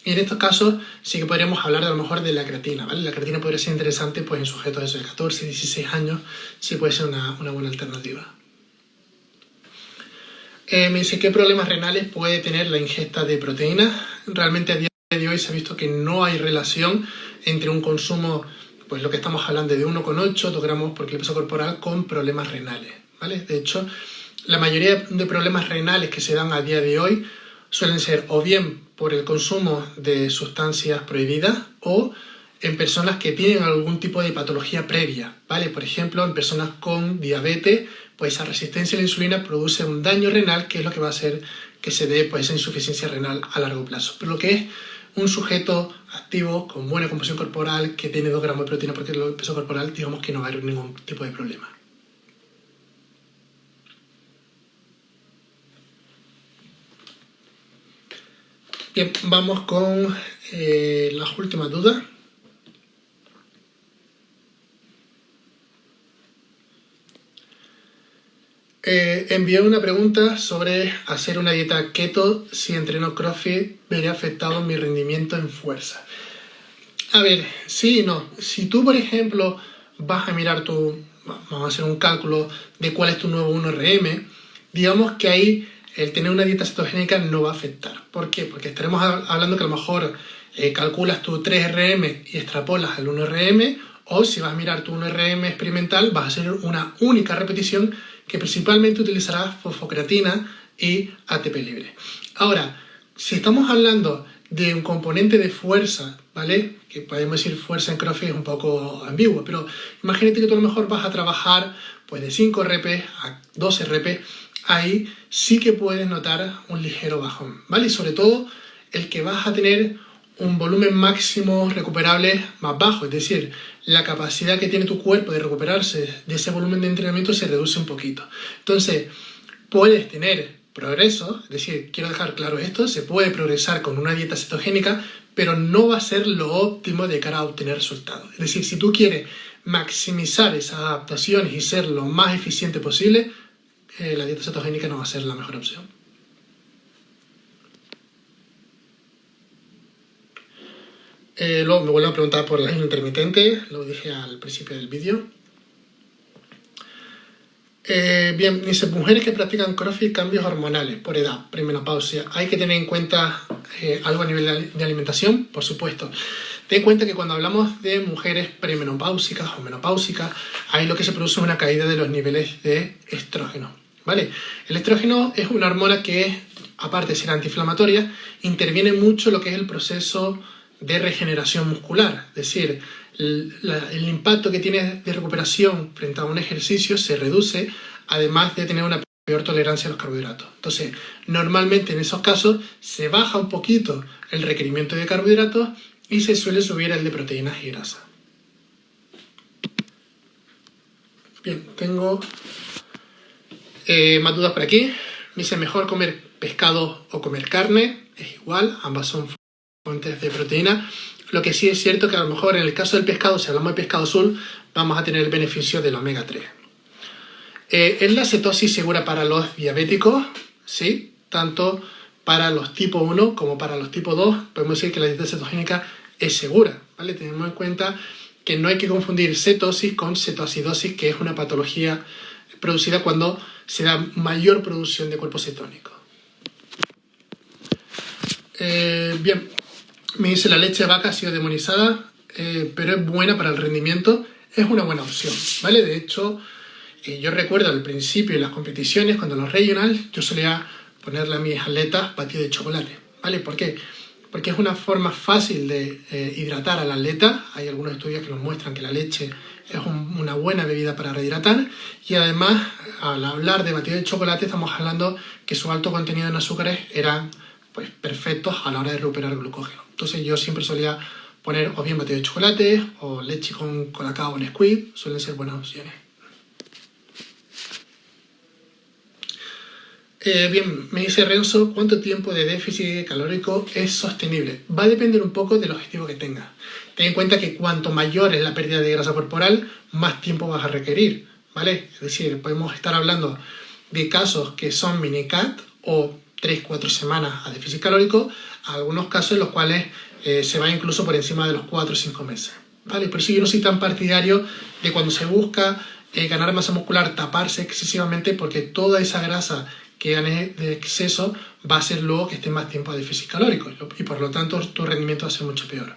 Y en estos casos sí que podríamos hablar a lo mejor de la creatina, ¿vale? La creatina podría ser interesante pues en sujetos de 14, 16 años, sí puede ser una buena alternativa. Me dice, ¿qué problemas renales puede tener la ingesta de proteínas? Realmente a día de hoy se ha visto que no hay relación entre un consumo, pues lo que estamos hablando de 1,8, 2 gramos por kilo peso corporal con problemas renales, ¿vale? De hecho, la mayoría de problemas renales que se dan a día de hoy suelen ser o bien por el consumo de sustancias prohibidas o en personas que tienen algún tipo de patología previa, ¿vale? Por ejemplo, en personas con diabetes, pues esa resistencia a la insulina produce un daño renal que es lo que va a hacer que se dé pues, esa insuficiencia renal a largo plazo. Pero lo que es un sujeto activo con buena composición corporal que tiene 2 gramos de proteína por kilo de peso corporal, digamos que no va a haber ningún tipo de problema. Bien, vamos con las últimas dudas. Envié una pregunta sobre hacer una dieta keto si entreno CrossFit, vería afectado mi rendimiento en fuerza. A ver, sí y no. Si tú, por ejemplo, vas a mirar vamos a hacer un cálculo de cuál es tu nuevo 1RM, digamos que ahí el tener una dieta cetogénica no va a afectar. ¿Por qué? Porque estaremos hablando que a lo mejor calculas tu 3RM y extrapolas el 1RM, o si vas a mirar tu 1RM experimental, vas a hacer una única repetición que principalmente utilizará fosfocreatina y ATP libre. Ahora, si estamos hablando de un componente de fuerza, ¿vale? Que podemos decir fuerza en CrossFit es un poco ambiguo, pero imagínate que tú a lo mejor vas a trabajar pues de 5 rep a 12 rep, ahí sí que puedes notar un ligero bajón, ¿vale? Y sobre todo el que vas a tener un volumen máximo recuperable más bajo, es decir, la capacidad que tiene tu cuerpo de recuperarse de ese volumen de entrenamiento se reduce un poquito. Entonces, puedes tener progreso, es decir, quiero dejar claro esto, se puede progresar con una dieta cetogénica, pero no va a ser lo óptimo de cara a obtener resultados. Es decir, si tú quieres maximizar esas adaptaciones y ser lo más eficiente posible, la dieta cetogénica no va a ser la mejor opción. Luego me vuelvo a preguntar por el ayuno intermitente, lo dije al principio del vídeo. Bien, dice, mujeres que practican CrossFit, cambios hormonales por edad, premenopausia. ¿Hay que tener en cuenta algo a nivel de alimentación? Por supuesto. Ten en cuenta que cuando hablamos de mujeres premenopáusicas o menopáusicas, ahí lo que se produce es una caída de los niveles de estrógeno, ¿vale? El estrógeno es una hormona que, aparte de ser antiinflamatoria, interviene mucho en lo que es el proceso de regeneración muscular, es decir, el impacto que tienes de recuperación frente a un ejercicio se reduce, además de tener una peor tolerancia a los carbohidratos. Entonces, normalmente en esos casos se baja un poquito el requerimiento de carbohidratos y se suele subir el de proteínas y grasas. Bien, tengo más dudas por aquí. Me dice, ¿mejor comer pescado o comer carne? Es igual, ambas son fuentes de proteína. Lo que sí es cierto que a lo mejor en el caso del pescado, si hablamos de pescado azul, vamos a tener el beneficio del omega 3. ¿Es la cetosis segura para los diabéticos? Sí, tanto para los tipo 1 como para los tipo 2. Podemos decir que la dieta cetogénica es segura, ¿vale? Tenemos en cuenta que no hay que confundir cetosis con cetoacidosis, que es una patología producida cuando se da mayor producción de cuerpo cetónico. Bien, me dice la leche de vaca ha sido demonizada, pero es buena para el rendimiento, es una buena opción, ¿vale? De hecho, yo recuerdo al principio de las competiciones, cuando los regional, yo solía ponerle a mis atletas batido de chocolate, ¿vale? ¿Por qué? Porque es una forma fácil de hidratar al atleta. Hay algunos estudios que nos muestran que la leche es una buena bebida para rehidratar, y además, al hablar de batido de chocolate, estamos hablando que su alto contenido en azúcares eran pues perfectos a la hora de recuperar glucógeno. Entonces yo siempre solía poner o bien batido de chocolate o leche con colacao o Nesquik, suelen ser buenas opciones. Bien, me dice Renzo, ¿cuánto tiempo de déficit calórico es sostenible? Va a depender un poco del objetivo que tengas. Ten en cuenta que cuanto mayor es la pérdida de grasa corporal, más tiempo vas a requerir, ¿vale? Es decir, podemos estar hablando de casos que son mini-cut o 3-4 semanas a déficit calórico, a algunos casos en los cuales se va incluso por encima de los 4 o 5 meses, ¿vale? Por eso yo no soy tan partidario de cuando se busca ganar masa muscular, taparse excesivamente, porque toda esa grasa que ganes de exceso va a ser luego que esté más tiempo a déficit calórico y por lo tanto tu rendimiento va a ser mucho peor.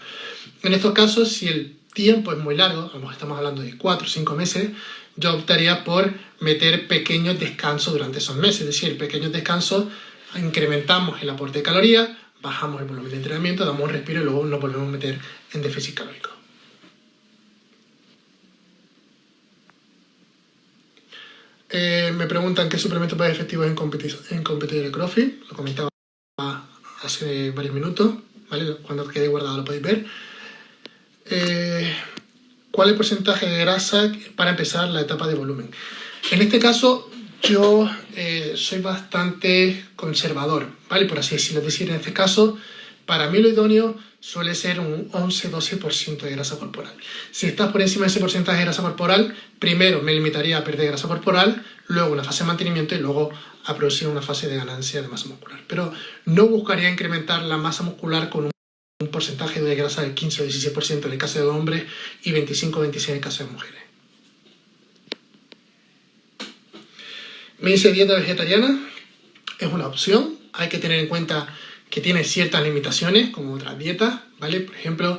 En estos casos, si el tiempo es muy largo, a lo mejor estamos hablando de 4 o 5 meses, yo optaría por meter pequeños descansos durante esos meses, es decir, pequeños descansos, incrementamos el aporte de calorías, bajamos el volumen de entrenamiento, damos un respiro y luego nos volvemos a meter en déficit calórico. Me preguntan qué suplementos más efectivos en competidor de CrossFit. Lo comentaba hace varios minutos, ¿vale? Cuando quede guardado lo podéis ver. ¿Cuál es el porcentaje de grasa para empezar la etapa de volumen? En este caso, yo soy bastante conservador, ¿vale? Por así decirlo. Es decir, en este caso, para mí lo idóneo suele ser un 11-12% de grasa corporal. Si estás por encima de ese porcentaje de grasa corporal, primero me limitaría a perder grasa corporal, luego una fase de mantenimiento y luego a producir una fase de ganancia de masa muscular. Pero no buscaría incrementar la masa muscular con un porcentaje de grasa del 15 o 16% en el caso de hombres y 25 o 26% en el caso de mujeres. Me dice dieta vegetariana, es una opción, hay que tener en cuenta que tiene ciertas limitaciones, como otras dietas, ¿vale? Por ejemplo,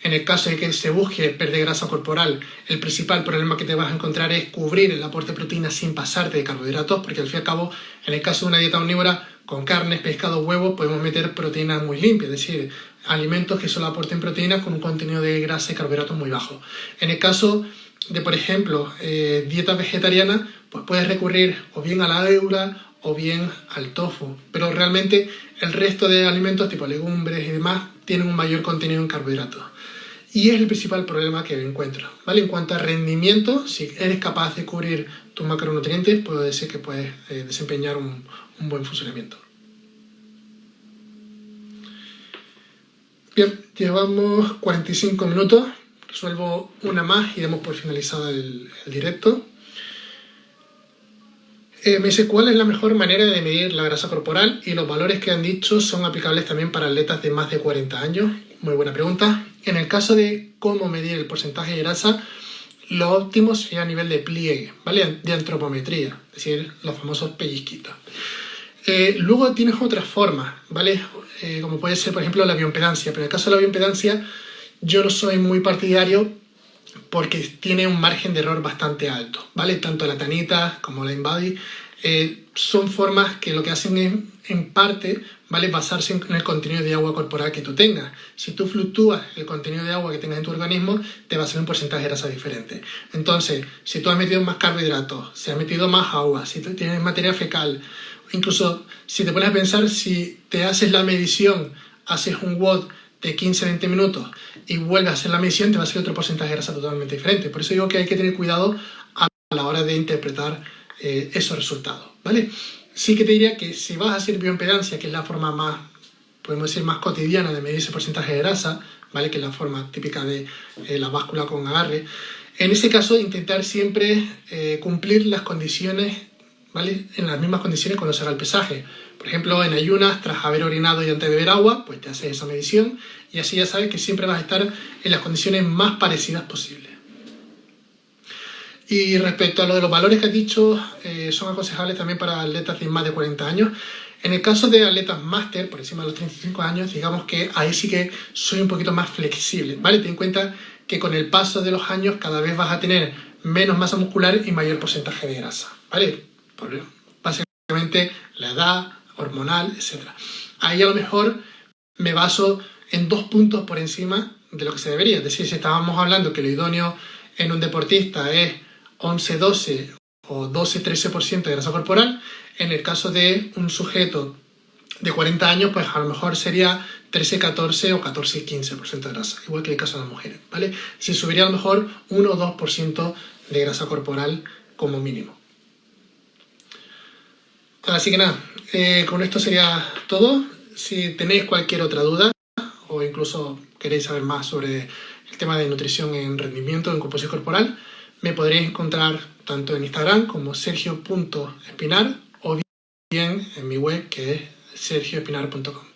en el caso de que se busque perder grasa corporal, el principal problema que te vas a encontrar es cubrir el aporte de proteína sin pasarte de carbohidratos, porque al fin y al cabo, en el caso de una dieta omnívora, con carnes, pescado, huevos, podemos meter proteínas muy limpias, es decir, alimentos que solo aporten proteínas con un contenido de grasa y carbohidratos muy bajo. En el caso de, por ejemplo, dieta vegetariana, pues puedes recurrir o bien a la héula o bien al tofu, pero realmente el resto de alimentos tipo legumbres y demás tienen un mayor contenido en carbohidratos. Y es el principal problema que encuentro, ¿vale? En cuanto a rendimiento, si eres capaz de cubrir tus macronutrientes, puedo decir que puedes desempeñar un buen funcionamiento. Bien, llevamos 45 minutos, resuelvo una más y damos por finalizado el directo. Me dice, ¿cuál es la mejor manera de medir la grasa corporal? Y los valores que han dicho son aplicables también para atletas de más de 40 años. Muy buena pregunta. En el caso de cómo medir el porcentaje de grasa, lo óptimo sería a nivel de pliegue, ¿vale? De antropometría, es decir, los famosos pellizquitos. Luego tienes otras formas, ¿vale? Como puede ser, por ejemplo, la bioimpedancia. Pero en el caso de la bioimpedancia, yo no soy muy partidario porque tiene un margen de error bastante alto, ¿vale? Tanto la Tanita como la InBody son formas que lo que hacen es, en parte, ¿vale?, basarse en el contenido de agua corporal que tú tengas. Si tú fluctúas el contenido de agua que tengas en tu organismo, te va a salir un porcentaje de grasa diferente. Entonces, si tú has metido más carbohidratos, si has metido más agua, si tú tienes materia fecal, incluso si te pones a pensar, si te haces la medición, haces un WOD de 15-20 minutos y vuelves a hacer la medición, te va a salir otro porcentaje de grasa totalmente diferente. Por eso digo que hay que tener cuidado a la hora de interpretar esos resultados, ¿vale? Sí que te diría que si vas a hacer bioimpedancia, que es la forma más podemos decir, más cotidiana de medir ese porcentaje de grasa, ¿vale? Que es la forma típica de la báscula con agarre. En ese caso, intentar siempre cumplir las condiciones, ¿vale? En las mismas condiciones cuando se haga el pesaje. Por ejemplo, en ayunas, tras haber orinado y antes de beber agua, pues te haces esa medición y así ya sabes que siempre vas a estar en las condiciones más parecidas posibles. Y respecto a lo de los valores que has dicho, son aconsejables también para atletas de más de 40 años. En el caso de atletas máster, por encima de los 35 años, digamos que ahí sí que soy un poquito más flexible, ¿vale? Ten en cuenta que con el paso de los años cada vez vas a tener menos masa muscular y mayor porcentaje de grasa, ¿vale? Básicamente la edad, hormonal, etc. Ahí a lo mejor me baso en 2 puntos por encima de lo que se debería. Es decir, si estábamos hablando que lo idóneo en un deportista es 11-12 o 12-13% de grasa corporal, en el caso de un sujeto de 40 años, pues a lo mejor sería 13-14 o 14-15% de grasa, igual que en el caso de las mujeres, ¿vale? Si subiría a lo mejor 1 o 2% de grasa corporal como mínimo. Así que nada, con esto sería todo. Si tenéis cualquier otra duda o incluso queréis saber más sobre el tema de nutrición en rendimiento, en composición corporal, me podréis encontrar tanto en Instagram como sergio.espinar o bien en mi web que es sergioespinar.com.